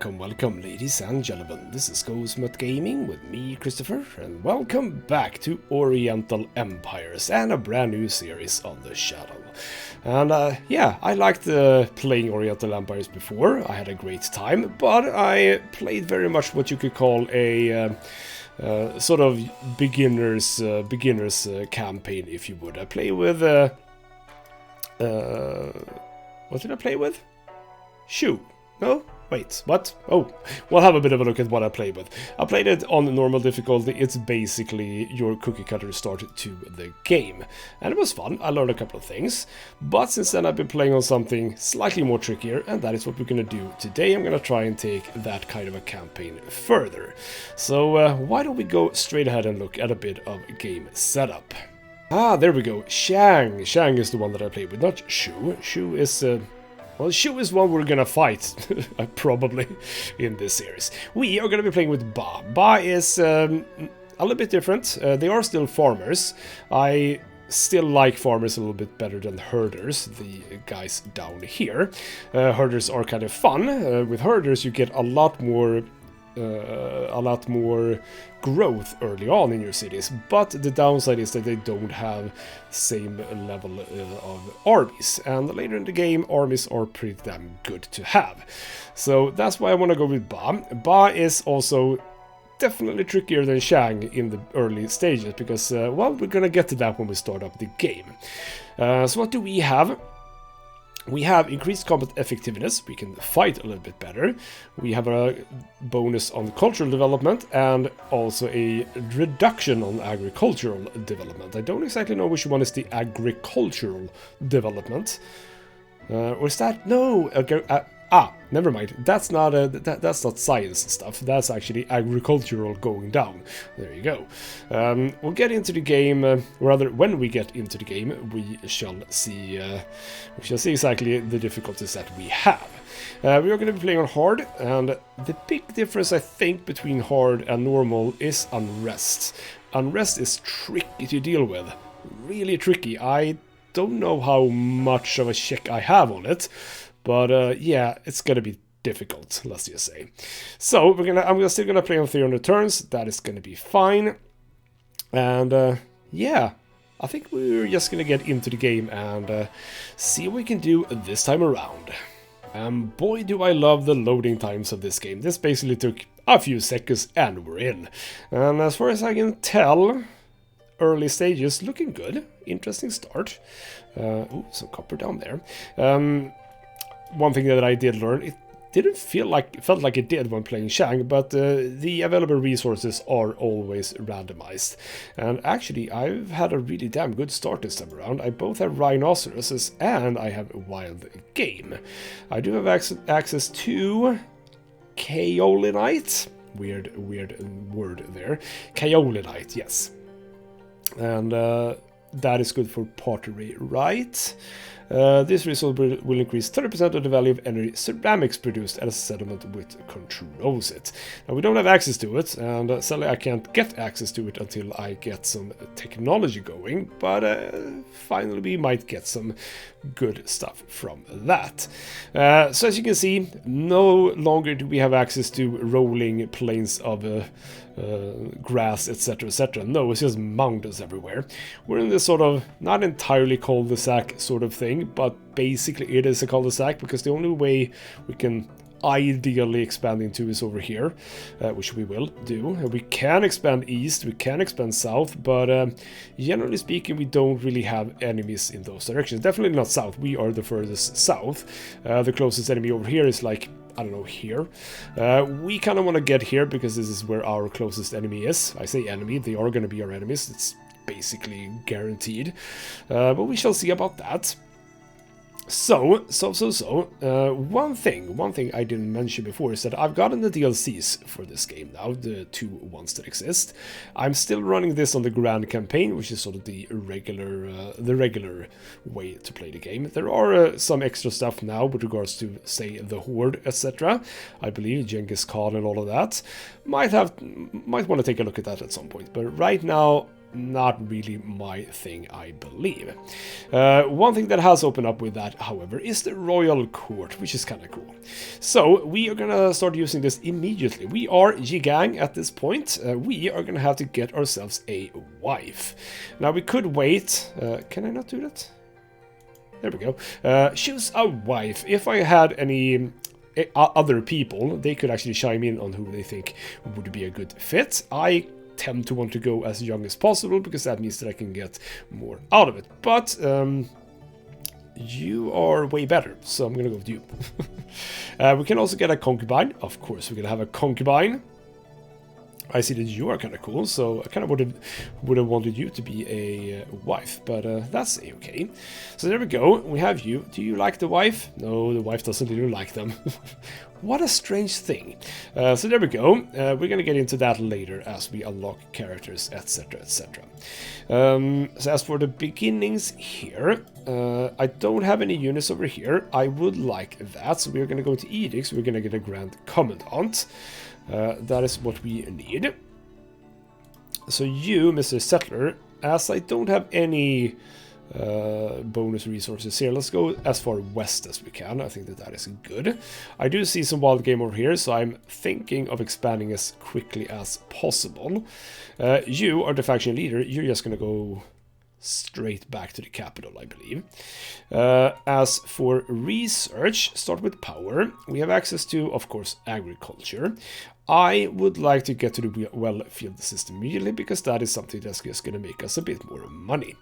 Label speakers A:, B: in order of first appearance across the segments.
A: Welcome, ladies and gentlemen. This is Ghost Gaming with me, Christopher, and welcome back to Oriental Empires and a brand new series on the channel. And yeah, I liked playing Oriental Empires before. I had a great time, but I played very much what you could call a sort of beginners campaign, if you would. I play with what did I play with? Shoe. No? Wait, what? Oh, we'll have a bit of a look at what I played with. I played it on normal difficulty. It's basically your cookie cutter start to the game. And it was fun. I learned a couple of things. But since then I've been playing on something slightly more trickier, and that is what we're going to do today. I'm going to try and take that kind of a campaign further. So why don't we go straight ahead and look at a bit of game setup. Ah, there we go. Shang. Shang is the one that I played with, not Shu. Shu is... well, Shu is one we're gonna fight, probably, in this series. We are gonna be playing with Ba. Ba is a little bit different. They are still farmers. I still like farmers a little bit better than herders, the guys down here. Herders are kind of fun. With herders, you get a lot more growth early on in your cities, but the downside is that they don't have the same level of armies, and later in the game armies are pretty damn good to have. So that's why I want to go with Ba. Ba is also definitely trickier than Shang in the early stages because, well, we're gonna get to that when we start up the game. So what do we have? We have increased combat effectiveness, we can fight a little bit better. We have a bonus on cultural development and also a reduction on agricultural development. I don't exactly know which one is the agricultural development. Or is that... no! Never mind. That's not that's not science stuff. That's actually agricultural going down. There you go. We'll get into the game. Rather, when we get into the game, we shall see exactly the difficulties that we have. We are going to be playing on hard, and the big difference I think between hard and normal is unrest. Unrest is tricky to deal with. Really tricky. I don't know how much of a check I have on it. But yeah, it's gonna be difficult, let's just say. So I'm still gonna play on 300 turns. That is gonna be fine. And yeah, I think we're just gonna get into the game and see what we can do this time around. And boy, do I love the loading times of this game. This basically took a few seconds and we're in. And as far as I can tell, early stages looking good. Interesting start. Ooh, some copper down there. One thing that I did learn, it didn't felt like it did when playing Shang, but the available resources are always randomized. And actually, I've had a really damn good start this time around. I both have rhinoceroses and I have wild game. I do have access to kaolinite. Weird word there. Kaolinite, yes. And that is good for pottery, right? This resource will increase 30% of the value of energy ceramics produced as a settlement which controls it. Now we don't have access to it, and sadly I can't get access to it until I get some technology going, but finally we might get some good stuff from that. So as you can see, no longer do we have access to rolling plains of grass, etc, etc. No, it's just mountains everywhere. We're in this sort of, not entirely cul-de-sac sort of thing, but basically it is a cul-de-sac because the only way we can ideally expand into is over here, which we will do. We can expand east, we can expand south, but generally speaking we don't really have enemies in those directions. Definitely not south, we are the furthest south. The closest enemy over here is like, I don't know, here. We kind of want to get here because this is where our closest enemy is. I say enemy, they are going to be our enemies, it's basically guaranteed. But we shall see about that. So, one thing I didn't mention before is that I've gotten the DLCs for this game now, the two ones that exist. I'm still running this on the Grand Campaign, which is sort of the regular way to play the game. There are some extra stuff now with regards to, say, the Horde, etc. I believe Genghis Khan and all of that. Might want to take a look at that at some point, but right now not really my thing, I believe. One thing that has opened up with that, however, is the Royal Court, which is kind of cool. So we are gonna start using this immediately. We are Yigang at this point. We are gonna have to get ourselves a wife. Now we could wait. Can I not do that? There we go. Choose a wife. If I had any other people, they could actually chime in on who they think would be a good fit. I tend to want to go as young as possible because that means that I can get more out of it. But you are way better, so I'm gonna go with you. We can also get a concubine. Of course, we're gonna have a concubine. I see that you are kind of cool, so I kind of would have wanted you to be a wife, but that's okay. So there we go. We have you. Do you like the wife? No, the wife doesn't really like them. What a strange thing. So there we go. We're gonna get into that later as we unlock characters, etc, etc. So as for the beginnings here, I don't have any units over here. I would like that, so we're gonna go to edicts. We're gonna get a Grand Commandant. That is what we need. So you, Mr. Settler, as I don't have any bonus resources here, let's go as far west as we can. I think that that is good. I do see some wild game over here, so I'm thinking of expanding as quickly as possible. You are the faction leader. You're just gonna go straight back to the capital, I believe. As for research, start with power. We have access to, of course, agriculture. I would like to get to the well-field system immediately because that is something that's just going to make us a bit more money.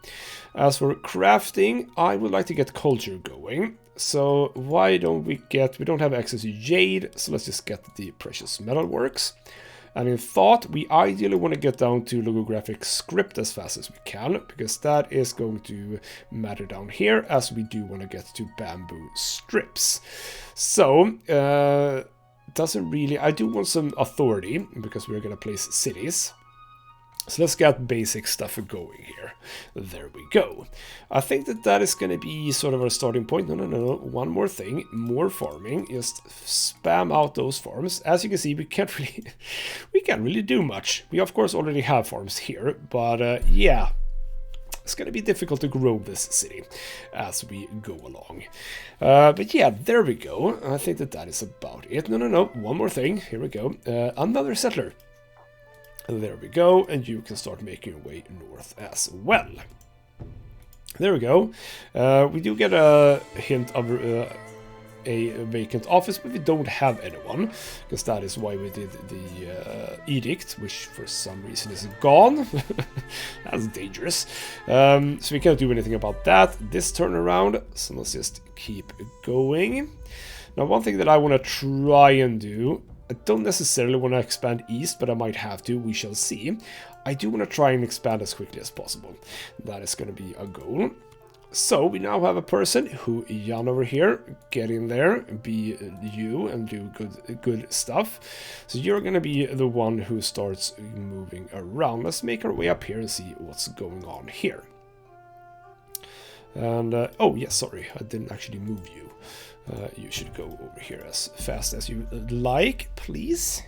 A: As for crafting, I would like to get culture going. So why don't we don't have access to jade, so let's just get the precious metal works. And in thought, we ideally want to get down to logographic script as fast as we can, because that is going to matter down here, as we do want to get to bamboo strips. So, doesn't really... I do want some authority, because we're going to place cities. So let's get basic stuff going here. There we go. I think that that is going to be sort of our starting point. No. One more thing. More farming. Just spam out those farms. As you can see, we can't really do much. We of course already have farms here, but yeah. It's going to be difficult to grow this city as we go along. But yeah, there we go. I think that that is about it. No. One more thing. Here we go. Another settler. There we go, and you can start making your way north as well. There we go. We do get a hint of a vacant office, but we don't have anyone, because that is why we did the edict, which for some reason is gone. That's dangerous. So we can't do anything about that this turnaround, so let's just keep going. Now, one thing that I want to try and do, I don't necessarily want to expand east, but I might have to. We shall see. I do want to try and expand as quickly as possible. That is going to be a goal. So we now have a person who, Jan over here, get in there, be you, and do good stuff. So you're going to be the one who starts moving around. Let's make our way up here and see what's going on here. And, oh, yes, sorry, I didn't actually move you. You should go over here as fast as you like, please.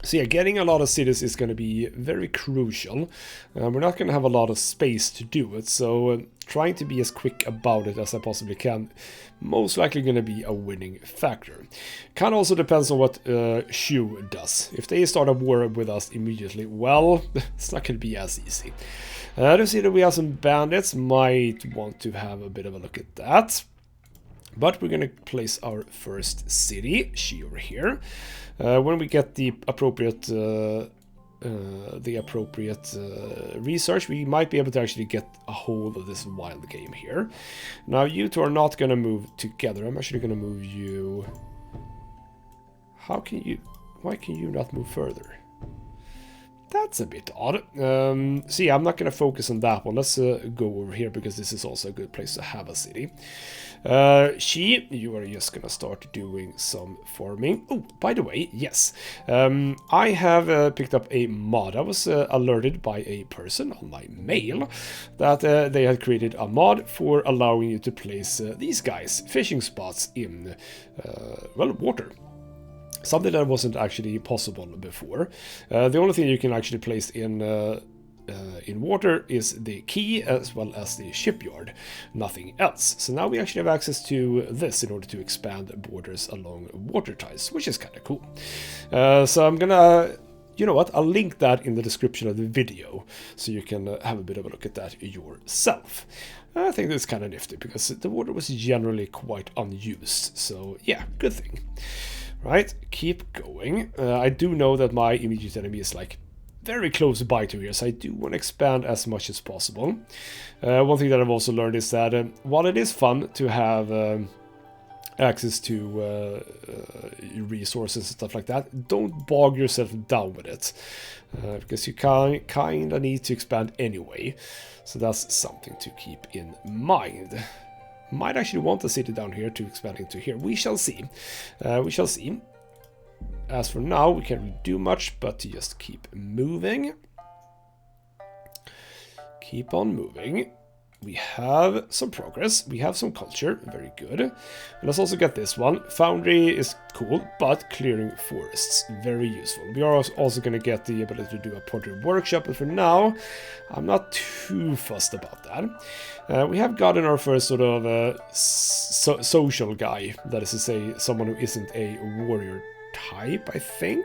A: So yeah, getting a lot of cities is going to be very crucial. We're not going to have a lot of space to do it, so trying to be as quick about it as I possibly can, most likely going to be a winning factor. Kind of also depends on what Shu does. If they start a war with us immediately, well, it's not going to be as easy. I do see that we have some bandits, might want to have a bit of a look at that. But we're going to place our first city, she over here. When we get the appropriate research, we might be able to actually get a hold of this wild game here. Now, you two are not going to move together. I'm actually going to move you... Why can you not move further? That's a bit odd. So yeah, I'm not going to focus on that one. Let's go over here, because this is also a good place to have a city. You are just going to start doing some farming. Oh, by the way, yes. I have picked up a mod. I was alerted by a person on my mail that they had created a mod for allowing you to place these guys, fishing spots in, well, water. Something that wasn't actually possible before. The only thing you can actually place in water is the quay as well as the shipyard, nothing else. So now we actually have access to this in order to expand borders along water ties, which is kind of cool. So I'm gonna, you know what, I'll link that in the description of the video so you can have a bit of a look at that yourself. I think that's kind of nifty because the water was generally quite unused, so yeah, good thing. Right, keep going. I do know that my immediate enemy is like very close by to here, so I do want to expand as much as possible. One thing that I've also learned is that while it is fun to have access to resources and stuff like that, don't bog yourself down with it, because you kind of need to expand anyway. So that's something to keep in mind. Might actually want the city down here to expand into here. We shall see. We shall see. As for now, we can't really do much, but to just keep moving. Keep on moving. We have some progress. We have some culture. Very good. And let's also get this one. Foundry is cool, but clearing forests. Very useful. We are also going to get the ability to do a pottery workshop, but for now, I'm not too fussed about that. We have gotten our first sort of social guy. That is to say, someone who isn't a warrior type, I think.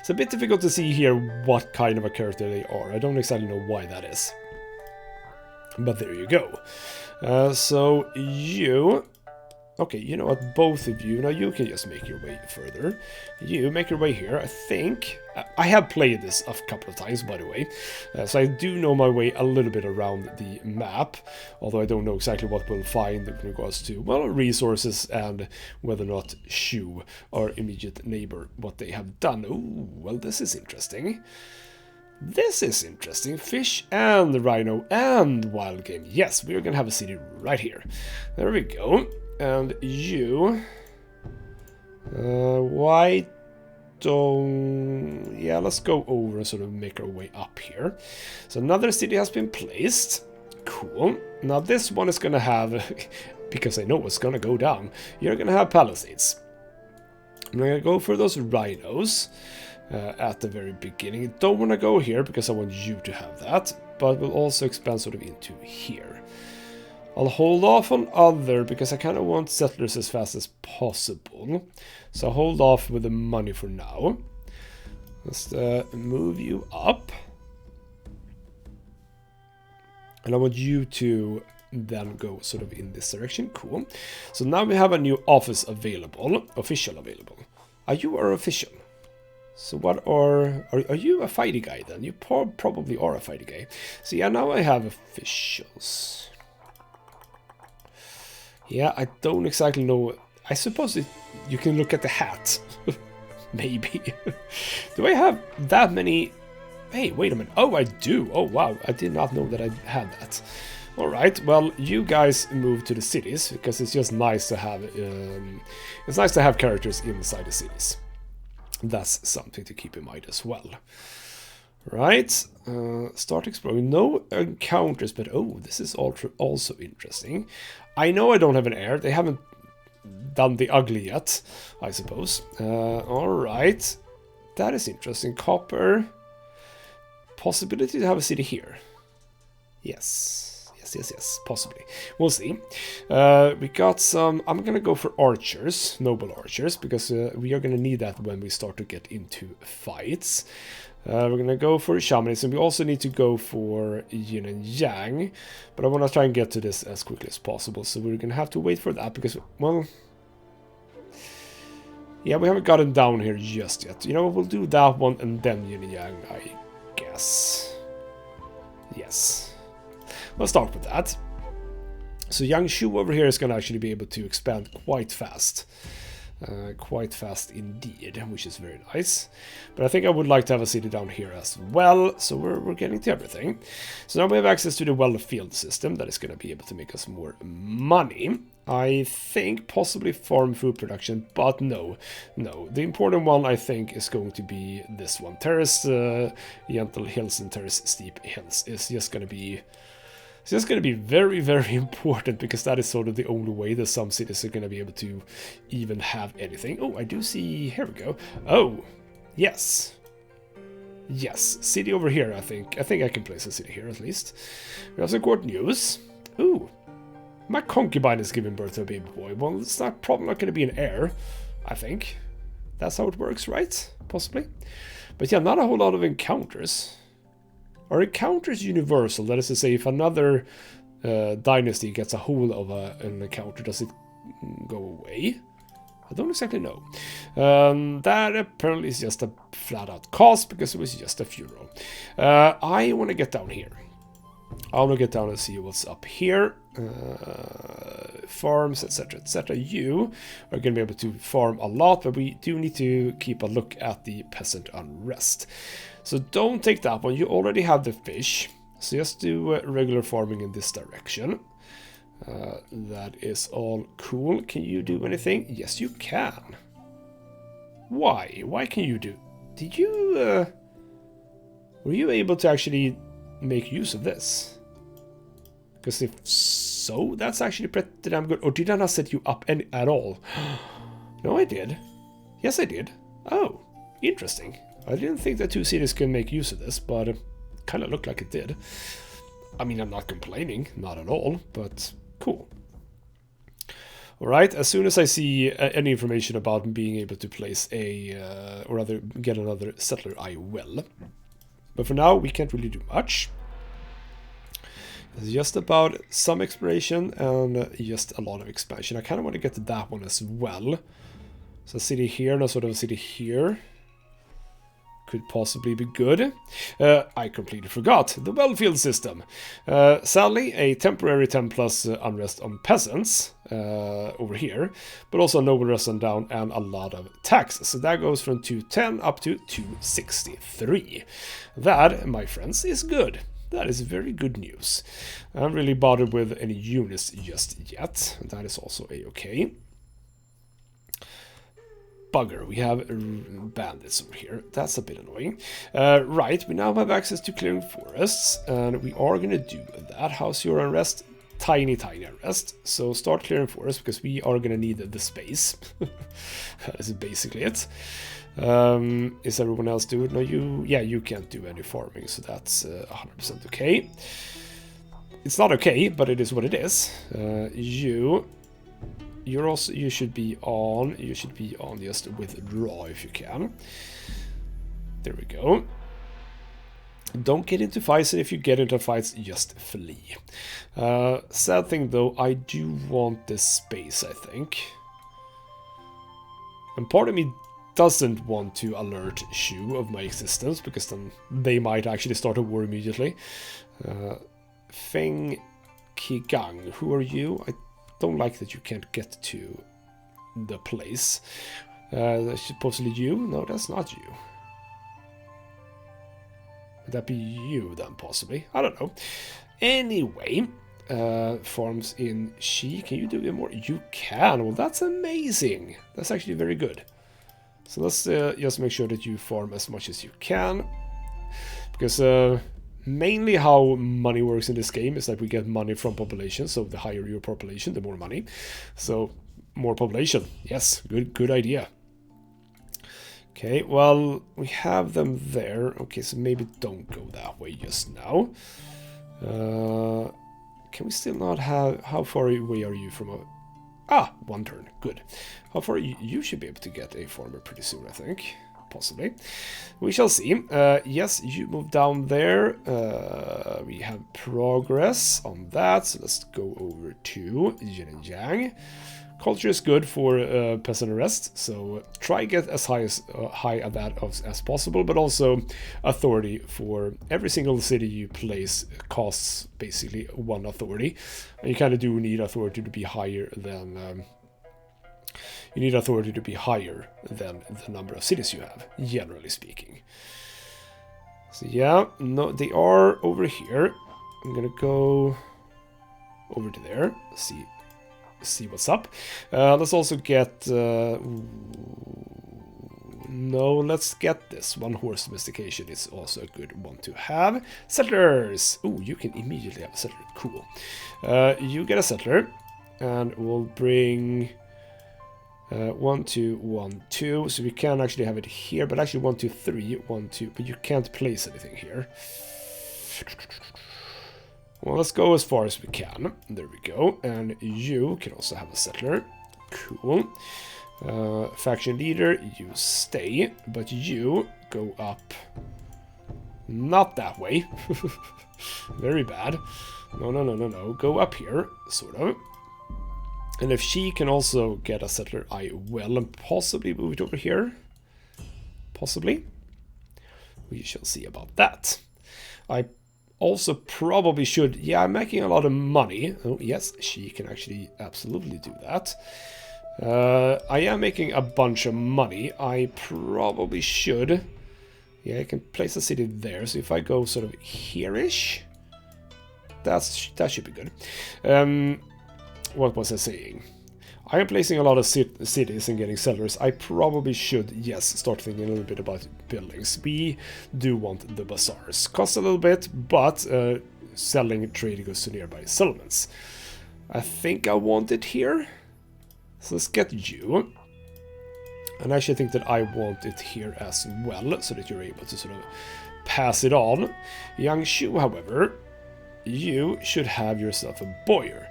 A: It's a bit difficult to see here what kind of a character they are. I don't exactly know why that is. But there you go. So you... Okay, you know what? Both of you, now you can just make your way further. You make your way here, I think. I have played this a couple of times, by the way. So I do know my way a little bit around the map. Although I don't know exactly what we'll find in regards to, well, resources and whether or not Shu, our immediate neighbor, what they have done. Ooh, well, this is interesting. This is interesting. Fish and rhino and wild game. Yes, we're gonna have a city right here. There we go. And you... why don't... Yeah, let's go over and sort of make our way up here. So another city has been placed. Cool. Now this one is gonna have... because I know what's gonna go down. You're gonna have palisades. I'm gonna go for those rhinos. At the very beginning. Don't want to go here because I want you to have that, but we'll also expand sort of into here. I'll hold off on other because I kind of want settlers as fast as possible. So I'll hold off with the money for now. Let's move you up. And I want you to then go sort of in this direction. Cool. So now we have a new office available, official available. Are you our official? So what are you a fighting guy then? You probably are a fighting guy. So yeah, now I have officials. Yeah, I don't exactly know. I suppose you can look at the hat. Maybe. Do I have that many? Hey, wait a minute. Oh, I do. Oh, wow. I did not know that I had that. All right. Well, you guys move to the cities because it's just nice to have. It's nice to have characters inside the cities. That's something to keep in mind as well. Right, start exploring. No encounters, but oh, this is also interesting. I know I don't have an heir. They haven't done the ugly yet, I suppose. All right, that is interesting. Copper. Possibility to have a city here. Yes. Yes, possibly. We'll see. We got some... I'm gonna go for archers, noble archers, because we are gonna need that when we start to get into fights. We're gonna go for shamanism. We also need to go for yin and yang, but I want to try and get to this as quickly as possible, so we're gonna have to wait for that, because, well... Yeah, we haven't gotten down here just yet. You know, we'll do that one and then yin and yang, I guess. Yes. Let's start with that. So young Shu over here is going to actually be able to expand quite fast. Quite fast indeed, which is very nice. But I think I would like to have a city down here as well. So we're getting to everything. So now we have access to the well-field system that is going to be able to make us more money. I think possibly farm food production, but no. The important one I think is going to be this one. Terrace, gentle hills and terrace steep hills is just going to be So that's going to be very, very important, because that is sort of the only way that some cities are going to be able to even have anything. Oh, I do see... Here we go. Oh, yes. Yes, city over here, I think. I think I can place a city here, at least. We have some court news. Ooh. My concubine is giving birth to a baby boy. Well, it's not probably not going to be an heir, I think. That's how it works, right? Possibly. But yeah, not a whole lot of encounters. Are encounters universal? That is to say, if another dynasty gets a hold of an encounter, does it go away? I don't exactly know. That apparently is just a flat-out cost, because it was just a funeral. I want to get down here. I want to get down and see what's up here. Farms, etc., etc. You are going to be able to farm a lot, but we do need to keep a look at the peasant unrest. So don't take that one. You already have the fish. So just do regular farming in this direction. That is all cool. Can you do anything? Yes, you can. Why? Why can you do? Did you... were you able to actually make use of this? Because if so, that's actually pretty damn good. Or did I not set you up at all? No, I did. Yes, I did. Oh, interesting. I didn't think that two cities can make use of this, but it kind of looked like it did. I mean, I'm not complaining, not at all, but cool. Alright, as soon as I see any information about being able to place a, or rather get another settler, I will. But for now, we can't really do much. It's just about some exploration and just a lot of expansion. I kind of want to get to that one as well. So a city here and a sort of a city here could possibly be good. I completely forgot the wellfield system. Sadly, a temporary 10 plus unrest on peasants over here, but also noble rest on down and a lot of taxes. So that goes from 210 up to 263. That, my friends, is good. That is very good news. I'm not really bothered with any units just yet. That is also a-okay. Bugger, we have bandits over here. That's a bit annoying. Right, we now have access to clearing forests, and we are going to do that. How's your unrest? Tiny, tiny unrest. So start clearing forests, because we are going to need the space. That is basically it. Is everyone else do it? No, you can't do any farming, so that's 100% okay. It's not okay, but it is what it is. You should be on just withdraw if you can. There we go. Don't get into fights, and if you get into fights, just flee. Sad thing though, I do want this space, I think. And part of me doesn't want to alert Shu of my existence, because then they might actually start a war immediately. Feng Kigang, who are you? I don't like that you can't get to the place. That's supposedly you? No, that's not you. Would that be you then, possibly? I don't know. Anyway, farms in Shi. Can you do it more? You can. Well, that's amazing. That's actually very good. So let's just make sure that you farm as much as you can. Because mainly how money works in this game is that we get money from population. So the higher your population, the more money. So more population. Yes, good idea. Okay, well, we have them there. Okay, so maybe don't go that way just now. Can we still not have... How far away are you from a... Ah, one turn. Good. How far... You should be able to get a farmer pretty soon, I think. Possibly. We shall see. Yes, you move down there. We have progress on that. So let's go over to Yin and Yang. Culture is good for peasant arrest, so try get as high at that as possible, but also authority for every single city you place costs basically one authority, and you kind of do need authority to be higher than the number of cities you have, generally speaking. So yeah, no, they are over here. I'm gonna go over to there. See what's up. Let's also get No, let's get this. 1 horse domestication is also a good one to have. Settlers! Ooh, you can immediately have a settler. Cool. You get a settler. And we'll bring 1, 2, 1, 2. So we can actually have it here. But actually 1, 2, 3, 1, 2. But you can't place anything here. Well, let's go as far as we can. There we go. And you can also have a settler. Cool. Faction leader, you stay, but you go up. Not that way. Very bad. No. Go up here, sort of. And if she can also get a settler, I will. And possibly move it over here. Possibly. We shall see about that. I also probably should... Yeah, I'm making a lot of money. Oh, yes, she can actually absolutely do that. I am making a bunch of money. I probably should... Yeah, I can place a city there. So if I go sort of here-ish... That should be good. What was I saying? I am placing a lot of cities and getting settlers. I probably should, yes, start thinking a little bit about buildings. We do want the bazaars. Cost a little bit, but selling trade goods to nearby settlements. I think I want it here. So let's get you. And I actually think that I want it here as well, so that you're able to sort of pass it on. Young Shu, however, you should have yourself a boyar.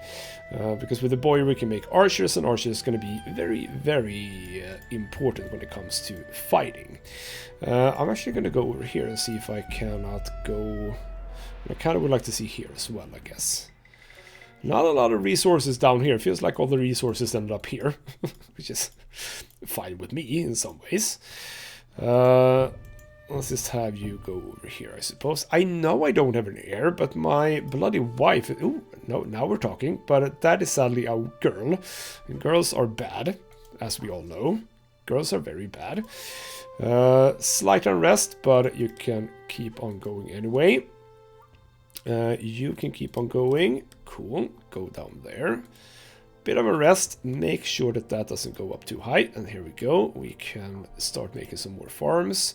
A: Because with the boyar we can make archers, and archers is going to be very, very important when it comes to fighting. I'm actually going to go over here and see if I cannot go... I kind of would like to see here as well, I guess. Not a lot of resources down here. It feels like all the resources ended up here, which is fine with me in some ways. Let's just have you go over here, I suppose. I know I don't have an heir, but my bloody wife... Ooh, no, now we're talking. But that is sadly a girl. And girls are bad, as we all know. Girls are very bad. Slight unrest, but you can keep on going anyway. You can keep on going. Cool. Go down there. Bit of a rest. Make sure that that doesn't go up too high. And here we go. We can start making some more farms.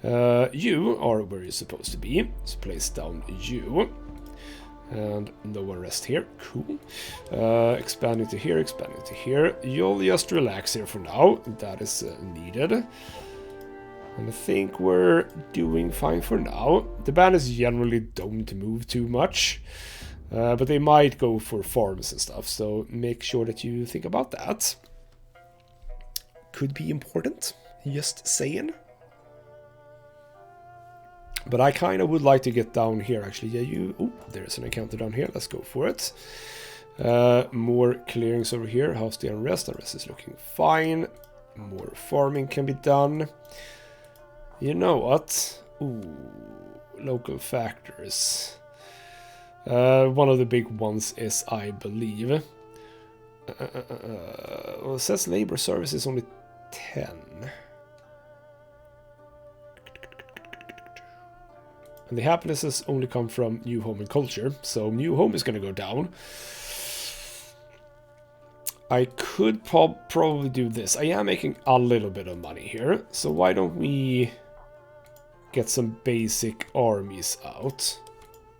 A: You are where you're supposed to be. Let's place down you. And no one rest here. Cool. Expanding to here, expanding to here. You'll just relax here for now. That is needed. And I think we're doing fine for now. The bandits generally don't move too much. But they might go for farms and stuff. So make sure that you think about that. Could be important. Just saying. But I kind of would like to get down here, actually. Yeah, you... Oh, there's an encounter down here. Let's go for it. More clearings over here. How's the unrest? Unrest is looking fine. More farming can be done. You know what? Ooh, local factors. One of the big ones is, I believe... well, it says labor service is only 10. And the happinesses only come from new home and culture. So new home is going to go down. I could probably do this. I am making a little bit of money here. So why don't we get some basic armies out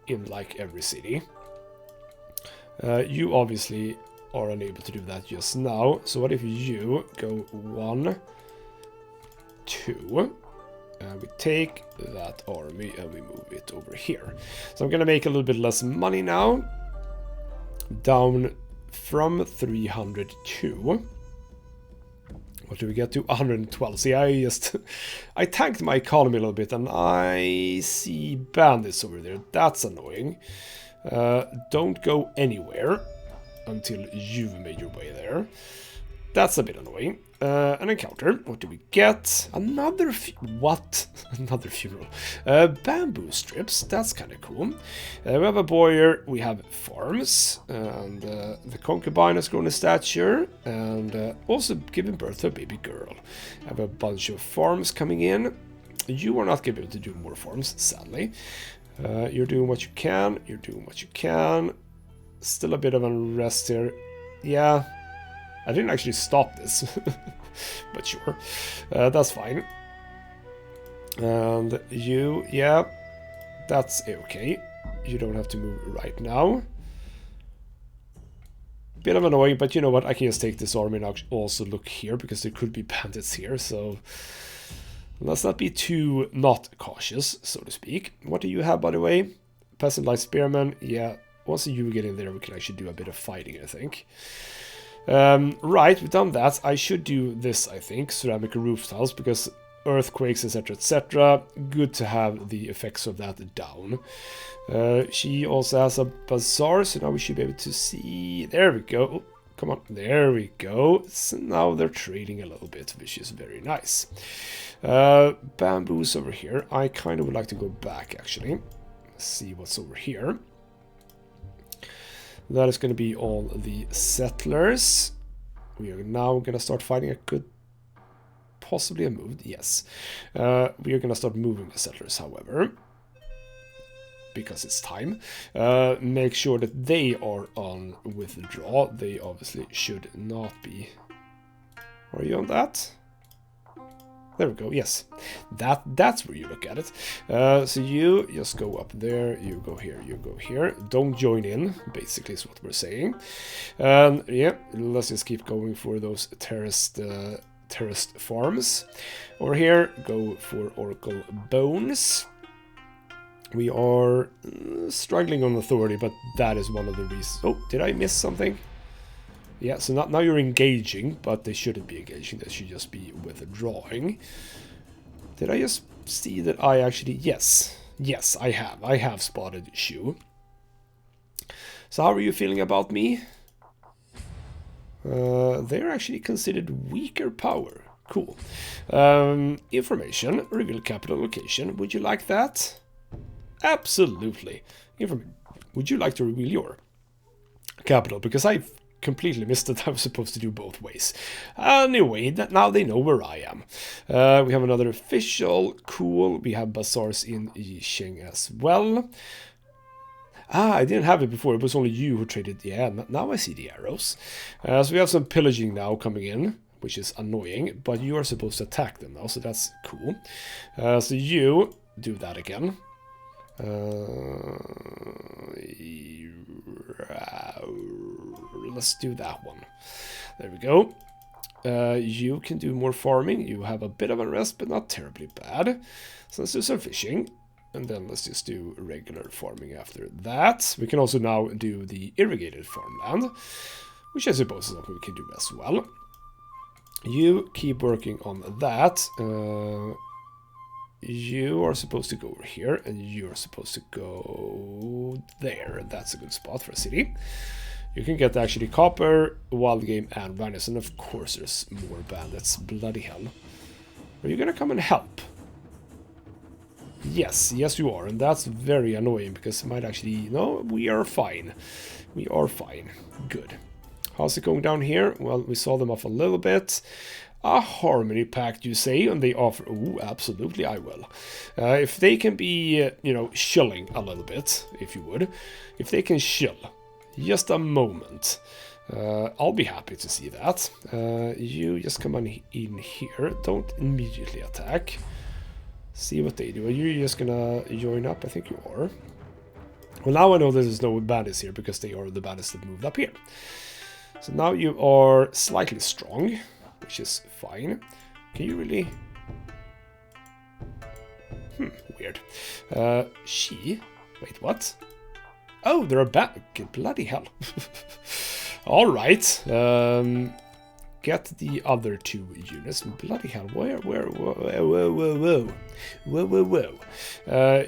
A: in like every city. You obviously are unable to do that just now. So what if you go 1, 2... And we take that army and we move it over here. So I'm going to make a little bit less money now. Down from 302. What do we get to? 112. See, I tanked my economy a little bit and I see bandits over there. That's annoying. Don't go anywhere until you've made your way there. That's a bit annoying. An encounter. What do we get? Another... What? Another funeral. Bamboo strips. That's kind of cool. We have a boyar. We have farms. And the concubine has grown in stature. And also given birth to a baby girl. I have a bunch of farms coming in. You are not going to be able to do more farms, sadly. You're doing what you can. You're doing what you can. Still a bit of unrest here. Yeah. I didn't actually stop this. But sure, that's fine. And you, yeah, that's okay. You don't have to move right now. Bit of annoying, but you know what? I can just take this army and also look here, because there could be bandits here, so let's not be too not cautious, so to speak. What do you have, by the way? Peasant Light Spearman. Yeah, once you get in there, we can actually do a bit of fighting, I think. Right, we've done that. I should do this, I think, ceramic roof tiles, because earthquakes, etc., etc. Good to have the effects of that down. She also has a bazaar, so now we should be able to see. There we go. Oh, come on, there we go. So now they're trading a little bit, which is very nice. Bamboos over here. I kind of would like to go back, actually. See what's over here. That is going to be all the settlers. We are now going to start fighting. I could possibly have moved, yes. We are going to start moving the settlers, however, because it's time. Make sure that they are on withdraw. They obviously should not be. Are you on that? There we go, yes. That's where you look at it. So you just go up there, you go here, you go here. Don't join in, basically is what we're saying. Yeah, let's just keep going for those terraced farms. Over here, go for Oracle Bones. We are struggling on authority, but that is one of the reasons. Oh, did I miss something? Yeah, so now you're engaging, but they shouldn't be engaging. They should just be withdrawing. Did I just see that I actually... Yes. Yes, I have. I have spotted Shu. So how are you feeling about me? They're actually considered weaker power. Cool. Information. Reveal capital location. Would you like that? Absolutely. Would you like to reveal your capital? Because I've completely missed that I was supposed to do both ways. Anyway, now they know where I am. We have another official. Cool. We have bazaars in Yisheng as well. Ah, I didn't have it before. It was only you who traded. Yeah, now I see the arrows. So we have some pillaging now coming in, which is annoying, but you are supposed to attack them now, so that's cool. So you do that again. Let's do that one. There we go. You can do more farming. You have a bit of unrest, but not terribly bad. So let's do some fishing. And then let's just do regular farming after that. We can also now do the irrigated farmland, which I suppose is something we can do as well. You keep working on that. You are supposed to go over here, and you're supposed to go there. That's a good spot for a city. You can get actually copper, wild game, and bandits, and of course there's more bandits. Bloody hell. Are you gonna come and help? Yes, yes you are, and that's very annoying because it might actually... No, we are fine. We are fine. Good. How's it going down here? Well, we saw them off a little bit. A harmony pact, you say, and they offer... Oh, absolutely, I will. If they can be, you know, shilling a little bit, if you would. If they can shill just a moment, I'll be happy to see that. You just come on in here. Don't immediately attack. See what they do. Are you just gonna join up? I think you are. Well, now I know there's no bandits here because they are the bandits that moved up here. So now you are slightly strong, which is fine. Can you really... weird. Wait, what? Oh, there are bloody hell. All right. Get the other two units. Bloody hell, where, whoa.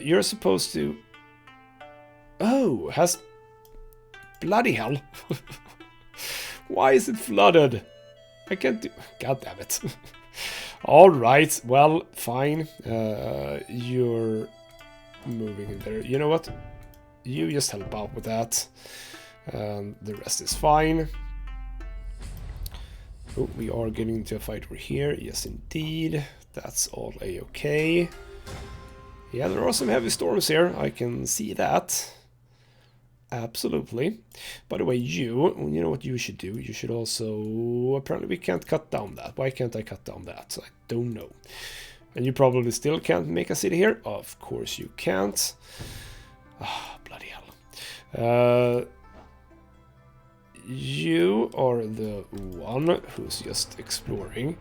A: You're supposed to... Oh, has... Bloody hell. Why is it flooded? I can't do... God damn it. Alright, well, fine. You're moving in there. You know what? You just help out with that. The rest is fine. Oh, we are getting into a fight over here. Yes, indeed. That's all a-okay. Yeah, there are some heavy storms here. I can see that. Absolutely. By the way, you know what you should do? You should also... Apparently we can't cut down that. Why can't I cut down that? I don't know. And you probably still can't make a city here? Of course you can't. Ah, bloody hell. You are the one who's just exploring.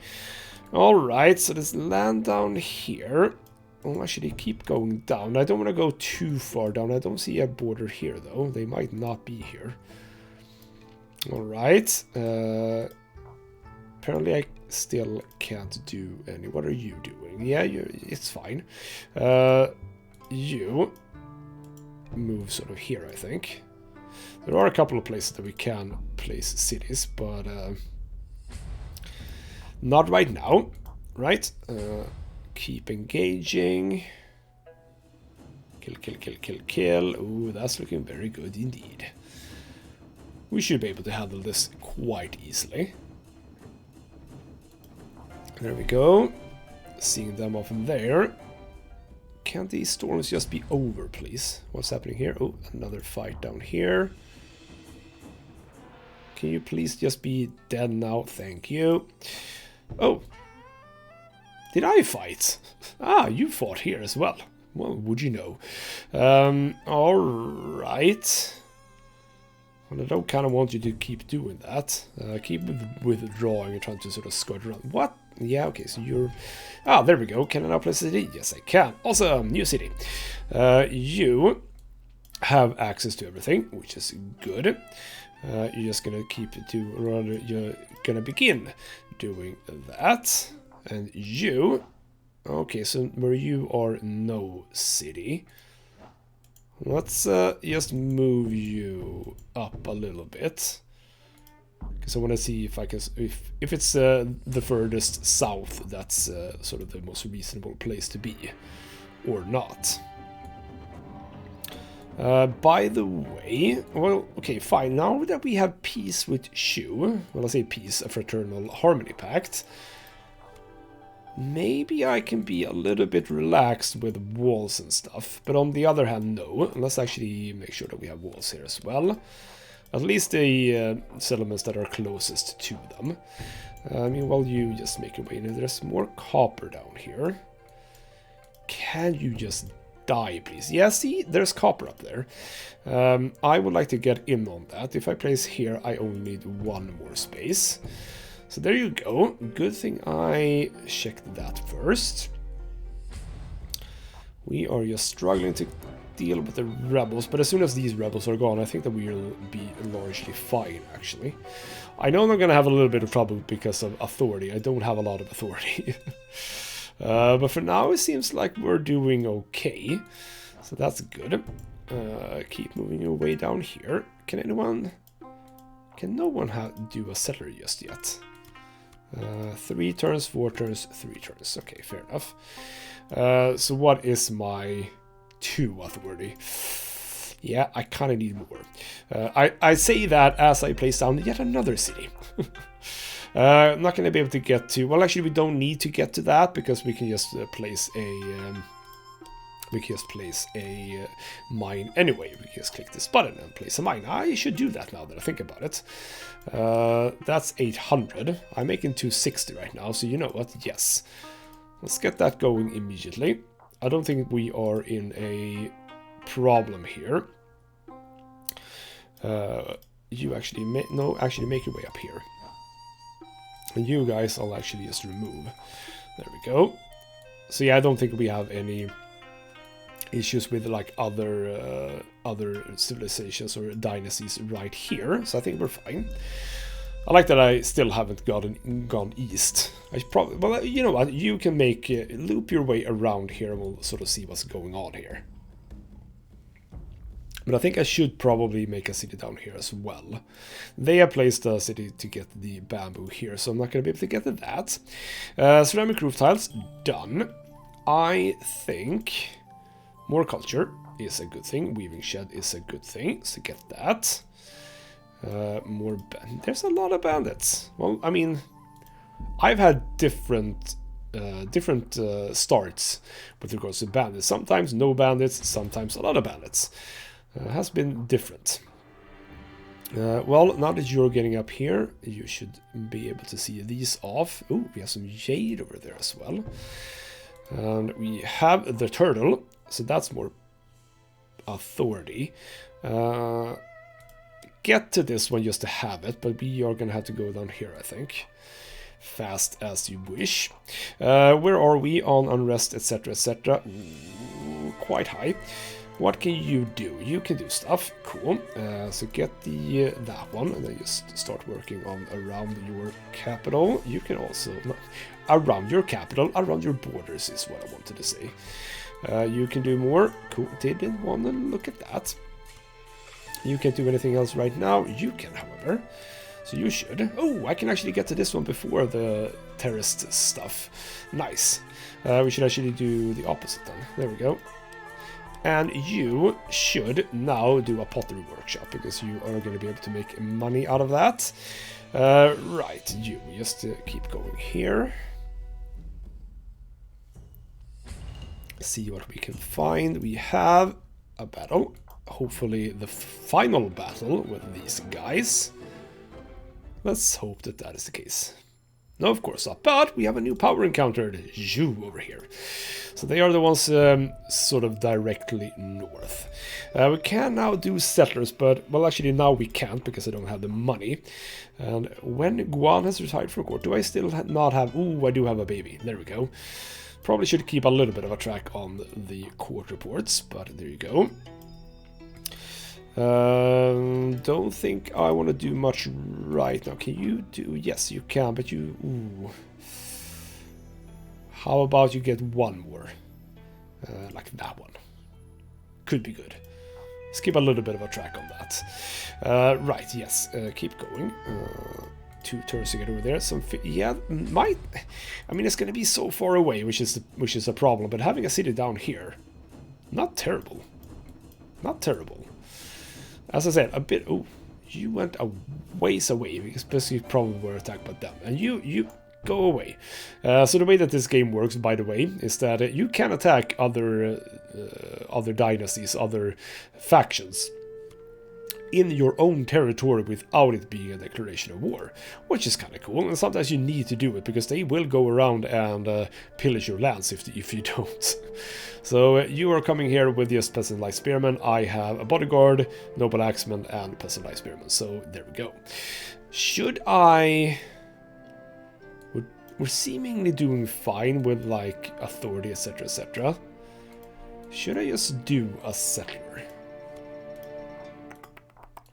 A: Alright, so there's land down here. Oh, actually, keep going down. I don't want to go too far down. I don't see a border here, though. They might not be here. Alright. Apparently, I still can't do any... What are you doing? Yeah, it's fine. You move sort of here, I think. There are a couple of places that we can place cities, but not right now. Right? Keep engaging. Kill, kill, kill, kill, kill. Ooh, that's looking very good indeed. We should be able to handle this quite easily. There we go. Seeing them off there. Can't these storms just be over, please? What's happening here? Oh, another fight down here. Can you please just be dead now? Thank you. Oh. Did I fight? Ah, you fought here as well. Well, would you know? Alright. Well, I don't kind of want you to keep doing that. Keep withdrawing and trying to sort of skirt around. What? Yeah, okay, so you're... Ah, there we go. Can I now place a city? Yes, I can. Awesome, new city. You have access to everything, which is good. You're just gonna keep it to... Rather, you're gonna begin doing that. And you... Okay, so where you are no city. Let's just move you up a little bit. Because I want to see if I can... If it's the furthest south, that's sort of the most reasonable place to be. Or not. By the way... Well, okay, fine. Now that we have peace with Shu... Well, I say peace, a fraternal harmony pact... Maybe I can be a little bit relaxed with walls and stuff, but on the other hand, no. Let's actually make sure that we have walls here as well. At least the settlements that are closest to them. Meanwhile, you just make your way in. There's more copper down here. Can you just die, please? Yeah, see, there's copper up there. I would like to get in on that. If I place here, I only need one more space. So there you go. Good thing I checked that first. We are just struggling to deal with the rebels, but as soon as these rebels are gone, I think that we'll be largely fine, actually. I know I'm going to have a little bit of trouble because of authority. I don't have a lot of authority. But for now, it seems like we're doing okay. So that's good. Keep moving your way down here. Can anyone... Can no one do a settler just yet? 3 turns, 4 turns, 3 turns. Okay, fair enough. So what is my 2 authority? Yeah, I kind of need more. I say that as I place down yet another city. I'm not going to be able to get to... Well, actually, we don't need to get to that because we can just place a... we can just place a mine anyway. We can just click this button and place a mine. I should do that now that I think about it. That's 800. I'm making 260 right now, so you know what? Yes. Let's get that going immediately. I don't think we are in a problem here. You actually... No, actually make your way up here. And you guys, I'll actually just remove. There we go. So yeah, I don't think we have any... issues with like other civilizations or dynasties right here, so I think we're fine. I like that I still haven't gone east. I probably, well, you know what, you can make loop your way around here and we'll sort of see what's going on here. But I think I should probably make a city down here as well. They have placed a city to get the bamboo here, so I'm not going to be able to get to that. Ceramic roof tiles, done. I think... More culture is a good thing. Weaving shed is a good thing. So get that. More there's a lot of bandits. Well, I mean, I've had different starts with regards to bandits. Sometimes no bandits, sometimes a lot of bandits. Has been different. Well, now that you're getting up here, you should be able to see these off. Oh, we have some jade over there as well. And we have the turtle, so that's more authority. Get to this one just to have it, but we are going to have to go down here, I think. Fast as you wish. Where are we on unrest, etc., etc.? Quite high. What can you do? You can do stuff. Cool. So get the that one, and then just start working on around your capital. You can also around your capital, around your borders is what I wanted to say. You can do more. Cool. Didn't want to look at that. You can't do anything else right now. You can, however. So you should. Oh, I can actually get to this one before the terrorist stuff. Nice. We should actually do the opposite then. There we go. And you should now do a pottery workshop, because you are going to be able to make money out of that. Right, you just keep going here. See what we can find. We have a battle. Hopefully the final battle with these guys. Let's hope that that is the case. No, of course not. But we have a new power encountered. Zhu over here. So they are the ones sort of directly north. We can now do settlers, but, well, actually now we can't because I don't have the money. And when Guan has retired from court, do I still not have... Ooh, I do have a baby. There we go. Probably should keep a little bit of a track on the court reports, but there you go. Don't think I want to do much right now. Can you do... Yes, you can, but you... Ooh. How about you get one more? Like that one. Could be good. Let's keep a little bit of a track on that. Right, yes. Keep going. 2 turns to get over there. Some... Yeah, might... I mean, it's going to be so far away, which is a problem. But having a city down here... Not terrible. Not terrible. As I said, a bit... Oh, you went a ways away, because you probably were attacked by them. And you go away. So the way that this game works, by the way, is that you can attack other dynasties, other factions, in your own territory without it being a declaration of war, which is kind of cool. And sometimes you need to do it, because they will go around and pillage your lands if you don't. So you are coming here with just peasant light spearmen. I have a bodyguard, noble axeman, and peasant light spearmen. So there we go. Should I... We're seemingly doing fine with, like, authority, etc., etc. Should I just do a settler?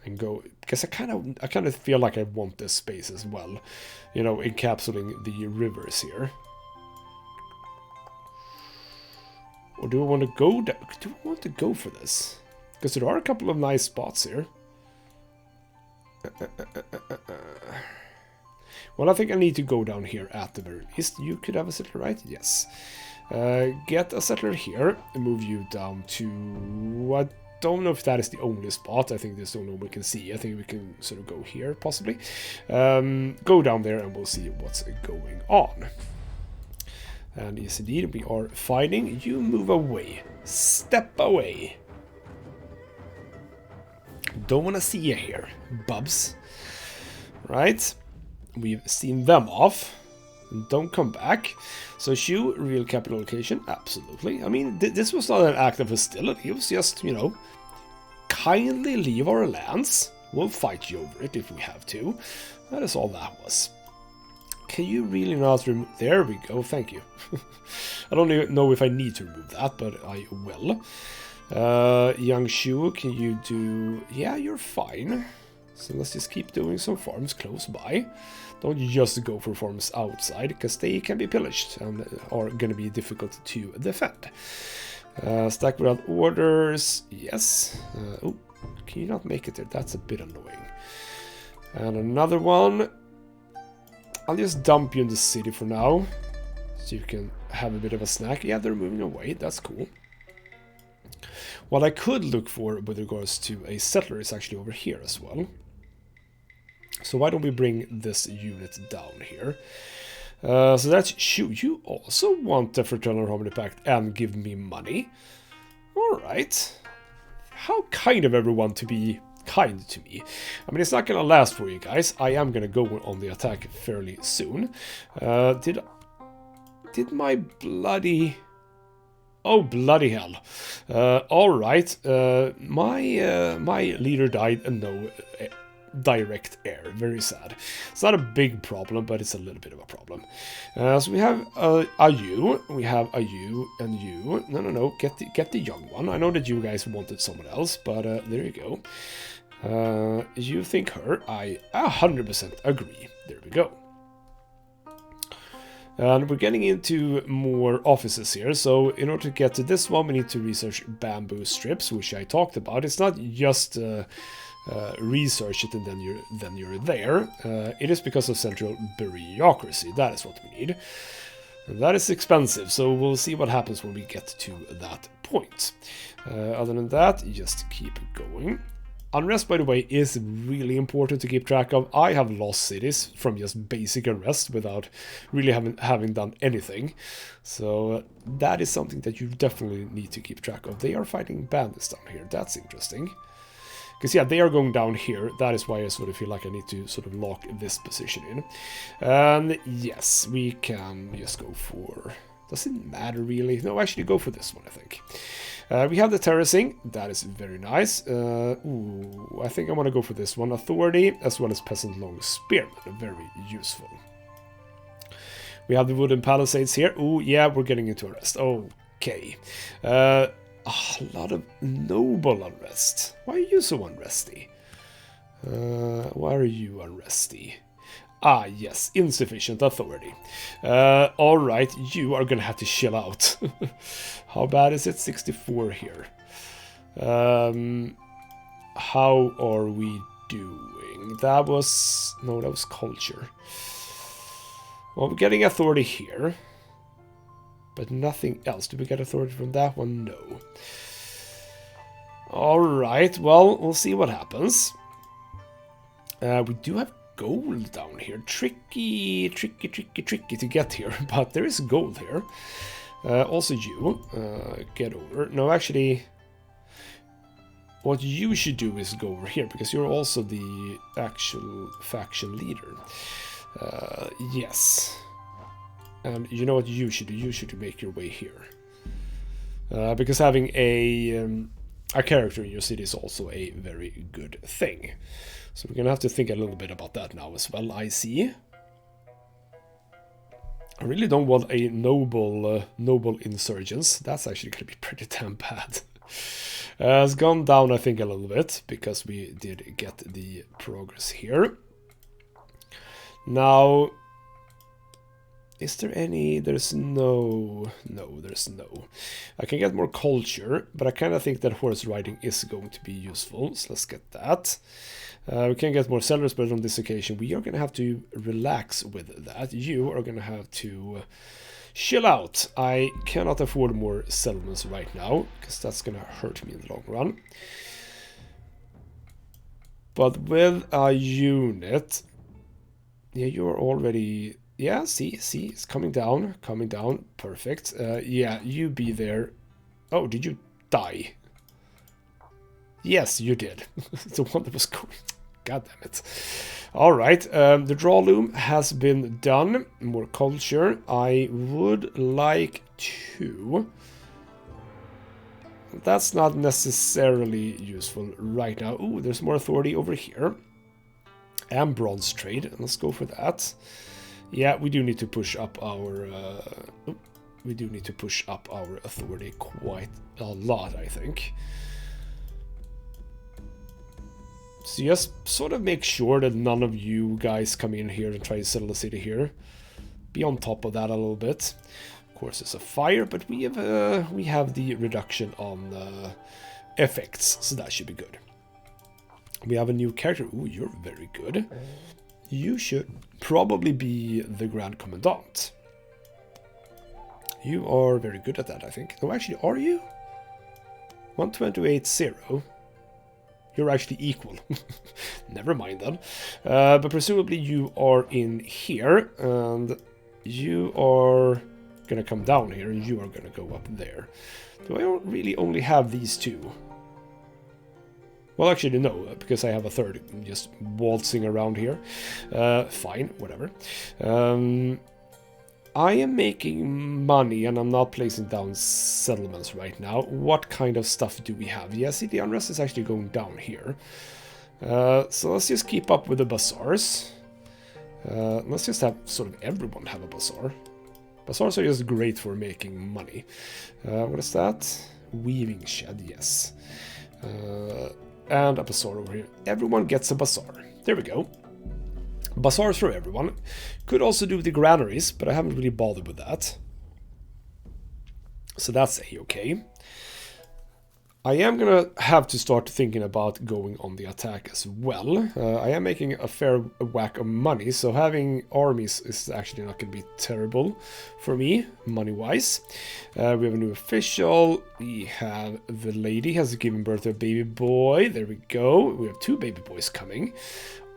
A: And go... Because I kind of feel like I want this space as well. You know, encapsulating the rivers here. Or do I want to go... Do I want to go for this? Because there are a couple of nice spots here. Well, I think I need to go down here at the very least. You could have a settler, right? Yes. Get a settler here and move you down to... I don't know if that is the only spot. I think there's the only one we can see. I think we can sort of go here, possibly. Go down there and we'll see what's going on. And yes, indeed, we are fighting. You move away. Step away. Don't want to see you here, bubs. Right? We've seen them off. Don't come back. So Shu, real capital location, absolutely. I mean, this was not an act of hostility. It was just, you know, kindly leave our lands. We'll fight you over it if we have to. That is all that was. Can you really not remove... There we go, thank you. I don't even know if I need to remove that, but I will. Young Shu, can you do... Yeah, you're fine. So let's just keep doing some farms close by. Don't just go for farms outside, because they can be pillaged and are going to be difficult to defend. Stack without orders, yes. Oh, can you not make it there? That's a bit annoying. And another one. I'll just dump you in the city for now, so you can have a bit of a snack. Yeah, they're moving away, that's cool. What I could look for with regards to a settler is actually over here as well. So why don't we bring this unit down here? So that's Shu. You also want the Fraternal Harmony Pact and give me money. Alright. how kind of everyone to be kind to me. I mean, it's not gonna last for you guys. I am gonna go on the attack fairly soon. Did my bloody... Oh, bloody hell. Alright, my leader died and no direct air. Very sad. It's not a big problem, but it's a little bit of a problem. So we have a you, we have a you, and you. No, get the young one. I know that you guys wanted someone else, but there you go. You think her. I 100% agree. There we go. And we're getting into more offices here, so in order to get to this one, we need to research bamboo strips, which I talked about. It's not just research it and then you're there. It is because of central bureaucracy. That is what we need. And that is expensive, so we'll see what happens when we get to that point. Other than that, just keep going. Unrest, by the way, is really important to keep track of. I have lost cities from just basic unrest without really having done anything. So that is something that you definitely need to keep track of. They are fighting bandits down here. That's interesting. Because, yeah, they are going down here. That is why I sort of feel like I need to sort of lock this position in. And yes, we can just go for... Doesn't matter, really. No, actually, go for this one, I think. We have the terracing. That is very nice. Ooh, I think I want to go for this one. Authority, as well as Peasant Long Spearman. Very useful. We have the wooden palisades here. Ooh, yeah, we're getting into unrest. Okay. A lot of noble unrest. Why are you so unresty? Why are you unresty? Ah, yes, insufficient authority. Alright, you are gonna have to chill out. How bad is it? 64 here. How are we doing? That was... No, that was culture. Well, we're getting authority here. But nothing else. Did we get authority from that one? No. Alright, well, we'll see what happens. We do have gold down here. Tricky to get here, but there is gold here. Also you, get over. No, actually, what you should do is go over here, because you're also the actual faction leader. Yes. And you know what you should do? You should make your way here. Because having a character in your city is also a very good thing. So we're gonna have to think a little bit about that now as well, I see. I really don't want a noble insurgents. That's actually gonna be pretty damn bad. It's gone down, I think, a little bit, because we did get the progress here. Now, is there any... There's no... No, there's no. I can get more culture, but I kind of think that horse riding is going to be useful, so let's get that. We can get more settlers, but on this occasion we are going to have to relax with that. You are going to have to chill out. I cannot afford more settlements right now, because that's going to hurt me in the long run. But with a unit... Yeah, you're already... Yeah, see, it's coming down, perfect. Yeah, you be there. Oh, did you die? Yes, you did. The one that was going... God damn it. Alright, the draw loom has been done. More culture. I would like to... That's not necessarily useful right now. Ooh, there's more authority over here. And bronze trade. Let's go for that. Yeah, we do need to push up our... we do need to push up our authority quite a lot, I think. So just sort of make sure that none of you guys come in here and try to settle the city here. Be on top of that a little bit. Of course, it's a fire, but we have the reduction on effects, so that should be good. We have a new character. Ooh, you're very good. You should probably be the Grand Commandant. You are very good at that, I think. No, actually, are you? 128.0. You're actually equal. Never mind then. But presumably you are in here, and you are gonna come down here, and you are gonna go up there. Do I really only have these two? Well, actually, no, because I have a third just waltzing around here. Fine, whatever. I am making money and I'm not placing down settlements right now. What kind of stuff do we have? Yeah, see, the unrest is actually going down here. So let's just keep up with the bazaars. Let's just have sort of everyone have a bazaar. Bazaars are just great for making money. What is that? Weaving shed, yes. And a bazaar over here. Everyone gets a bazaar. There we go. Bazaars for everyone. Could also do the granaries, but I haven't really bothered with that. So that's a-okay. I am gonna have to start thinking about going on the attack as well. I am making a fair whack of money, so having armies is actually not gonna be terrible for me, money-wise. We have a new official. We have the lady has given birth to a baby boy. There we go. We have 2 baby boys coming.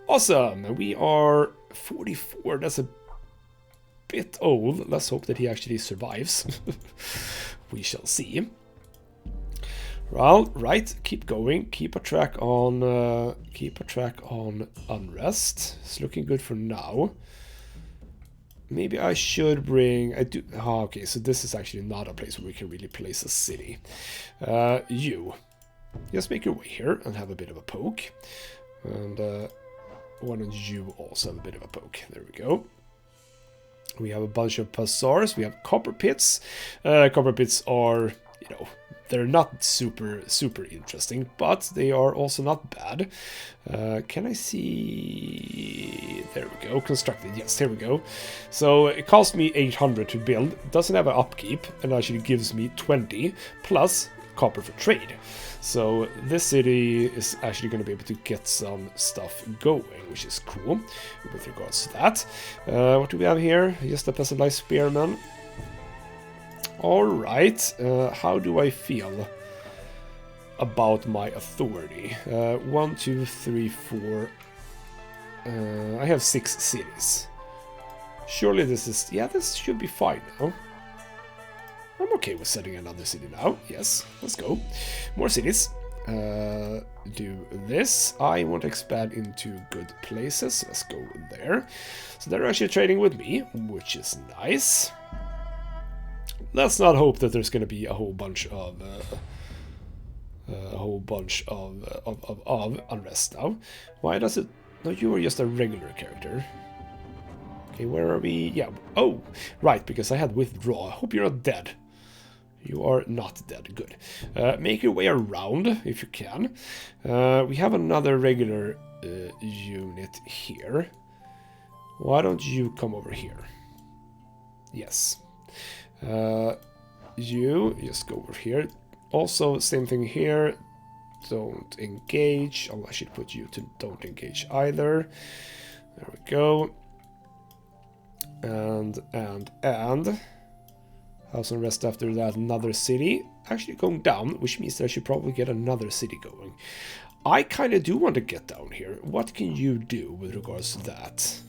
A: Awesome! We are 44. That's a bit old. Let's hope that he actually survives. We shall see. Well, right, keep going. Keep a track on unrest. It's looking good for now. Maybe I should bring. Okay, so this is actually not a place where we can really place a city. You just make your way here and have a bit of a poke. And why don't you also have a bit of a poke? There we go. We have a bunch of bazaars. We have copper pits. Copper pits are, you know, they're not super interesting, but they are also not bad. Can I see? There we go. Constructed. Yes, here we go. So it cost me 800 to build. Doesn't have an upkeep, and actually gives me 20 plus copper for trade. So this city is actually going to be able to get some stuff going, which is cool with regards to that. What do we have here? Just a peasant-like spearman. Alright, how do I feel about my authority? 1, 2, 3, 4. I have 6 cities. Surely this is... Yeah, this should be fine now. I'm okay with setting another city now. Yes, let's go. More cities. Do this. I want to expand into good places. Let's go there. So they're actually trading with me, which is nice. Let's not hope that there's going to be a whole bunch of unrest now. Why does it? No, you are just a regular character. Okay, where are we? Yeah. Oh, right, because I had withdraw. I hope you're not dead. You are not dead. Good. Make your way around if you can. We have another regular unit here. Why don't you come over here? Yes. You just go over here. Also, same thing here. Don't engage. Oh, I should put you to don't engage either. There we go. And house unrest after that. Another city actually going down, which means that I should probably get another city going. I kind of do want to get down here. What can you do with regards to that?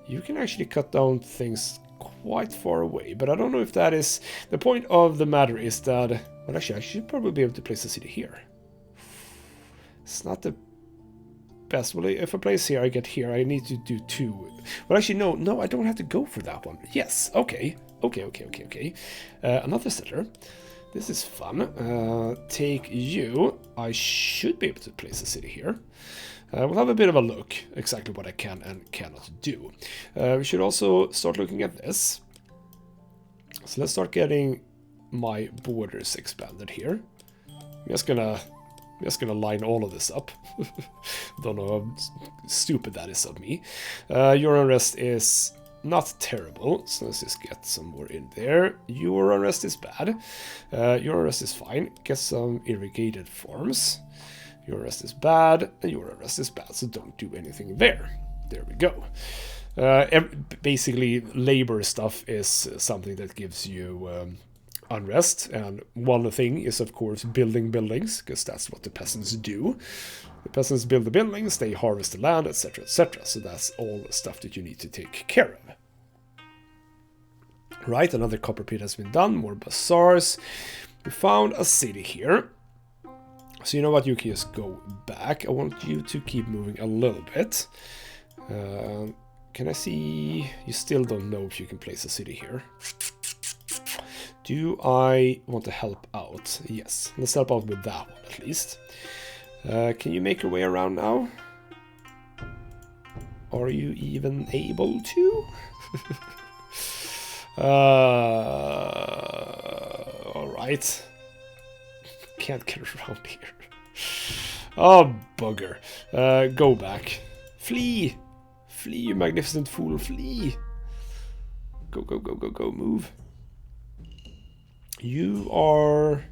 A: You can actually cut down things quite far away, but I don't know if that is... The point of the matter is that... Well, actually, I should probably be able to place a city here. It's not the best. Well, if I place here, I get here. I need to do 2. Well, actually, no, I don't have to go for that one. Yes, okay. Another settler. This is fun. Take you. I should be able to place a city here. We'll have a bit of a look exactly what I can and cannot do. We should also start looking at this. So let's start getting my borders expanded here. I'm just gonna line all of this up. Don't know how stupid that is of me. Your unrest is not terrible, so let's just get some more in there. Your unrest is bad. Your unrest is fine. Get some irrigated farms. Your rest is bad, and your rest is bad, so don't do anything there. There we go. Basically, labor stuff is something that gives you unrest, and one thing is, of course, building buildings, because that's what the peasants do. The peasants build the buildings, they harvest the land, etc., etc. So that's all the stuff that you need to take care of. Right, another copper pit has been done, more bazaars. We found a city here. So you know what, you can just go back. I want you to keep moving a little bit. Can I see... You still don't know if you can place a city here. Do I want to help out? Yes, let's help out with that one at least. Can you make your way around now? Are you even able to? Alright. Can't get around here. Oh, bugger. Go back. Flee! Flee, you magnificent fool, flee! Go, go, go, go, go, move. You are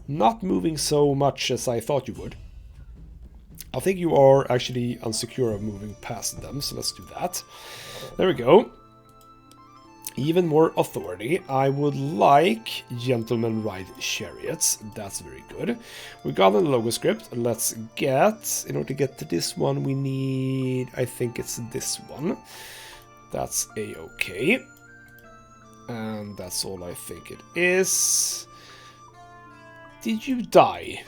A: not moving so much as I thought you would. I think you are actually unsecure of moving past them, so let's do that. There we go. Even more authority. I would like gentlemen ride chariots. That's very good. We got the logo script. Let's get, in order to get to this one, we need, I think it's this one. That's a-okay. And that's all I think it is. Did you die?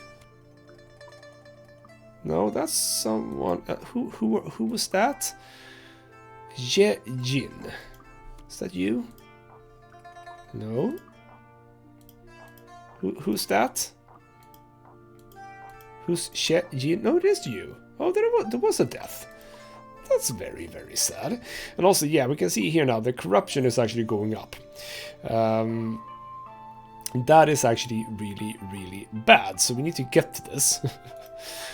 A: No, that's someone. Who was that? Jin. Is that you? No. Who's that? Who's Jin? No, it is you. Oh, there was a death. That's very, very sad. And also, yeah, we can see here now the corruption is actually going up. That is actually really, really bad. So we need to get to this.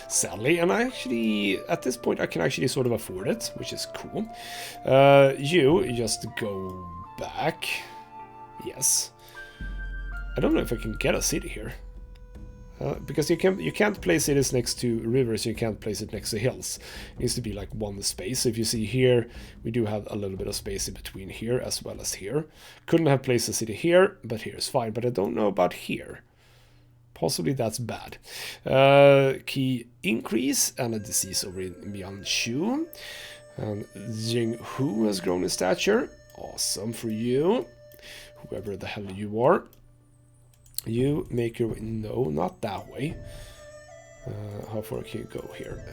A: Sadly, and I actually, at this point, I can actually sort of afford it, which is cool. You just go back. Yes. I don't know if I can get a city here. Because you can't place cities next to rivers, you can't place it next to hills. It needs to be like one space. So if you see here, we do have a little bit of space in between here as well as here. Couldn't have placed a city here, but here is fine. But I don't know about here. Possibly that's bad. Key increase and a disease over in Mianshu. And Jinghu has grown in stature. Awesome for you. Whoever the hell you are. You make your way. No, not that way. How far can you go here?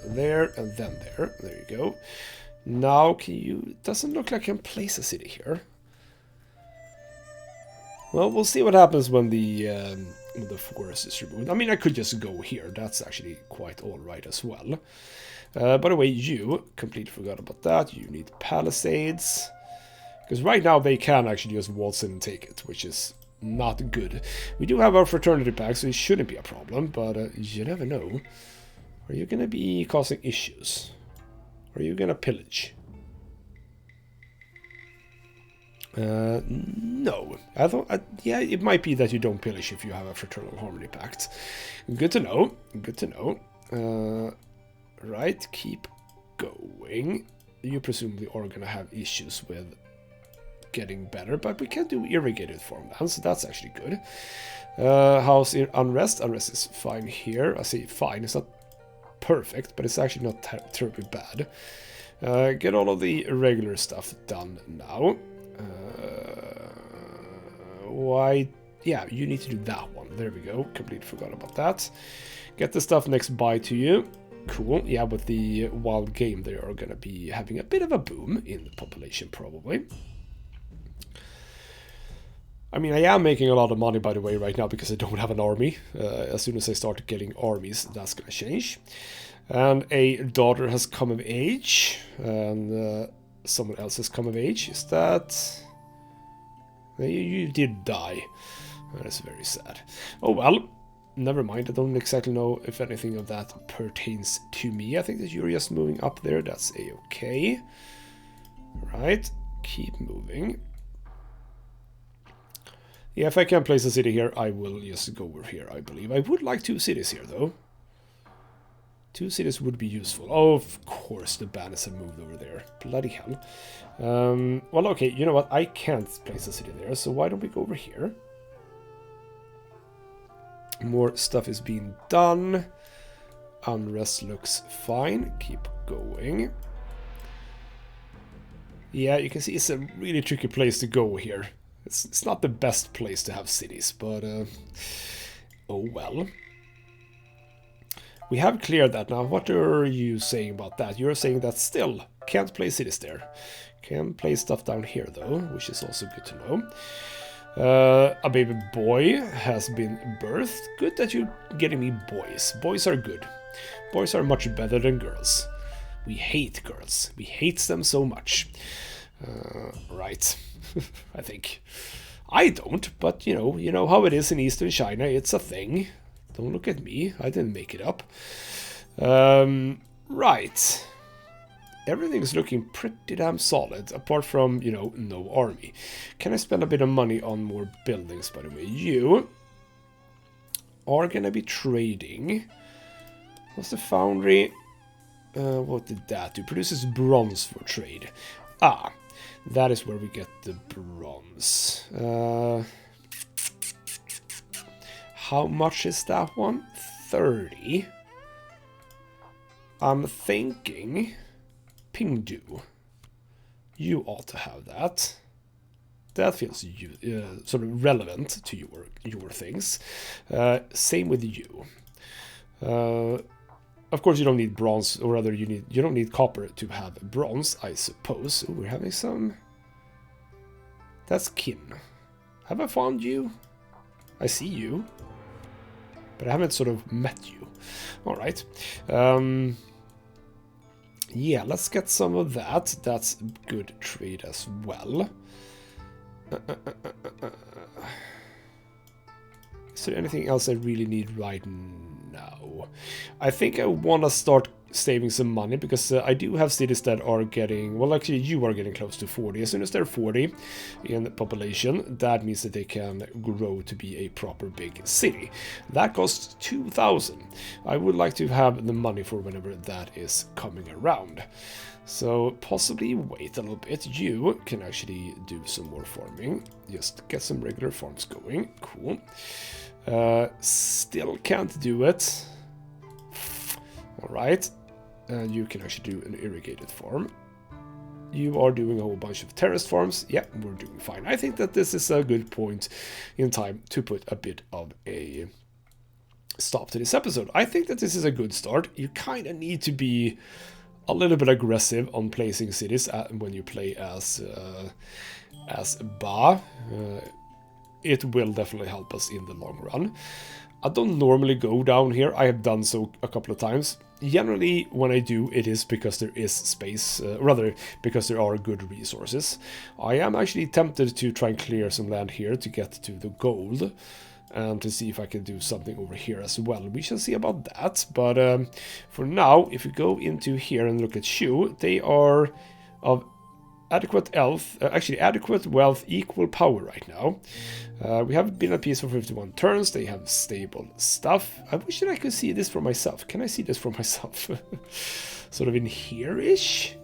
A: There and then there. There you go. Now can you... Doesn't look like I can place a city here. Well, we'll see what happens when the forest is removed. I mean, I could just go here. That's actually quite alright as well. By the way, you completely forgot about that. You need palisades. Because right now they can actually just waltz in and take it, which is not good. We do have our fraternity pack, so it shouldn't be a problem, but you never know. Are you going to be causing issues? Are you going to pillage? No. I thought, yeah, it might be that you don't pillage if you have a fraternal harmony pact. Good to know. Good to know. Right, keep going. You presumably are going to have issues with getting better, but we can do irrigated farmland, so that's actually good. How's unrest? Unrest is fine here. I say fine. It's not perfect, but it's actually not terribly bad. Get all of the regular stuff done now. Why? Yeah, you need to do that one. There we go. Completely forgot about that. Get the stuff next by to you. Cool. Yeah, with the wild game, they are going to be having a bit of a boom in the population, probably. I mean, I am making a lot of money, by the way, right now, because I don't have an army. As soon as I start getting armies, that's going to change. And a daughter has come of age, and someone else has come of age. Is that... You did die. That is very sad. Oh, well. Never mind. I don't exactly know if anything of that pertains to me. I think that you're just moving up there. That's a-okay. Right. Keep moving. Yeah, if I can place a city here, I will just go over here, I believe. I would like 2 cities here, though. 2 cities would be useful. Oh, of course, the banners have moved over there. Bloody hell. Well, okay, you know what? I can't place a city there, so why don't we go over here? More stuff is being done. Unrest looks fine. Keep going. Yeah, you can see it's a really tricky place to go here. It's not the best place to have cities, but oh well. we have cleared that now. What are you saying about that? You're saying that still can't place cities there. Can place stuff down here though, which is also good to know. A baby boy has been birthed. Good that you're getting me boys. Boys are good. Boys are much better than girls. We hate girls. We hate them so much. Right. I think. I don't, but you know how it is in Eastern China. It's a thing. Don't look at me. I didn't make it up. Right. Everything's looking pretty damn solid, apart from, no army. Can I spend a bit of money on more buildings, by the way? You are gonna be trading. What's the foundry? What did that do? Produces bronze for trade. Ah, that is where we get the bronze. How much is that one? 30. I'm thinking Pingdu. You ought to have that. That feels sort of relevant to your things. Same with you. Of course, you don't need bronze, or rather, you don't need copper to have bronze, I suppose. Ooh, we're having some. That's kin. Have I found you? I see you, but I haven't sort of met you. All right. Yeah, let's get some of that. That's good trade as well. Is there anything else I really need right now? I think I want to start saving some money, because I do have cities that are getting, well, actually you are getting close to 40. As soon as they're 40 in population, that means that they can grow to be a proper big city. That costs 2,000. I would like to have the money for whenever that is coming around. So possibly wait a little bit. You can actually do some more farming. Just get some regular farms going. Cool. Still can't do it. Alright. And you can actually do an irrigated farm. You are doing a whole bunch of terraced farms. Yeah, we're doing fine. I think that this is a good point in time to put a bit of a stop to this episode. I think that this is a good start. You kind of need to be a little bit aggressive on placing cities when you play as Ba. It will definitely help us in the long run. I don't normally go down here. I have done so a couple of times. Generally, when I do, it is because there is space, rather because there are good resources. I am actually tempted to try and clear some land here to get to the gold, and to see if I can do something over here as well. We shall see about that, but for now, if we go into here and look at Shu, they are of adequate health, actually adequate wealth, equal power right now. We have been at peace for 51 turns. They have stable stuff. I wish that I could see this for myself. Can I see this for myself? Sort of in here-ish?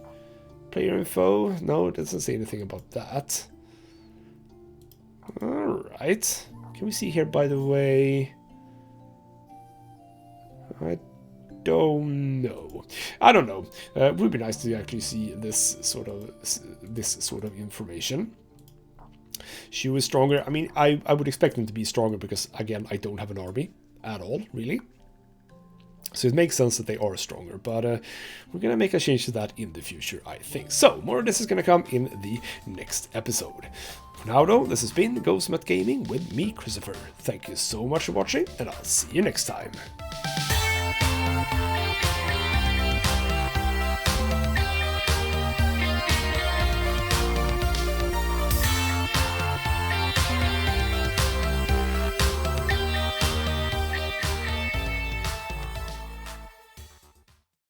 A: Player info? No, it doesn't say anything about that. Alright. Can we see here, by the way? I don't know. I don't know. It would be nice to actually see this sort of information. Shu is stronger. I mean, I would expect them to be stronger because, again, I don't have an army at all, really. So it makes sense that they are stronger, but we're going to make a change to that in the future, I think. So, more of this is going to come in the next episode. For now, though, this has been GhostMat Gaming with me, Christopher. Thank you so much for watching, and I'll see you next time.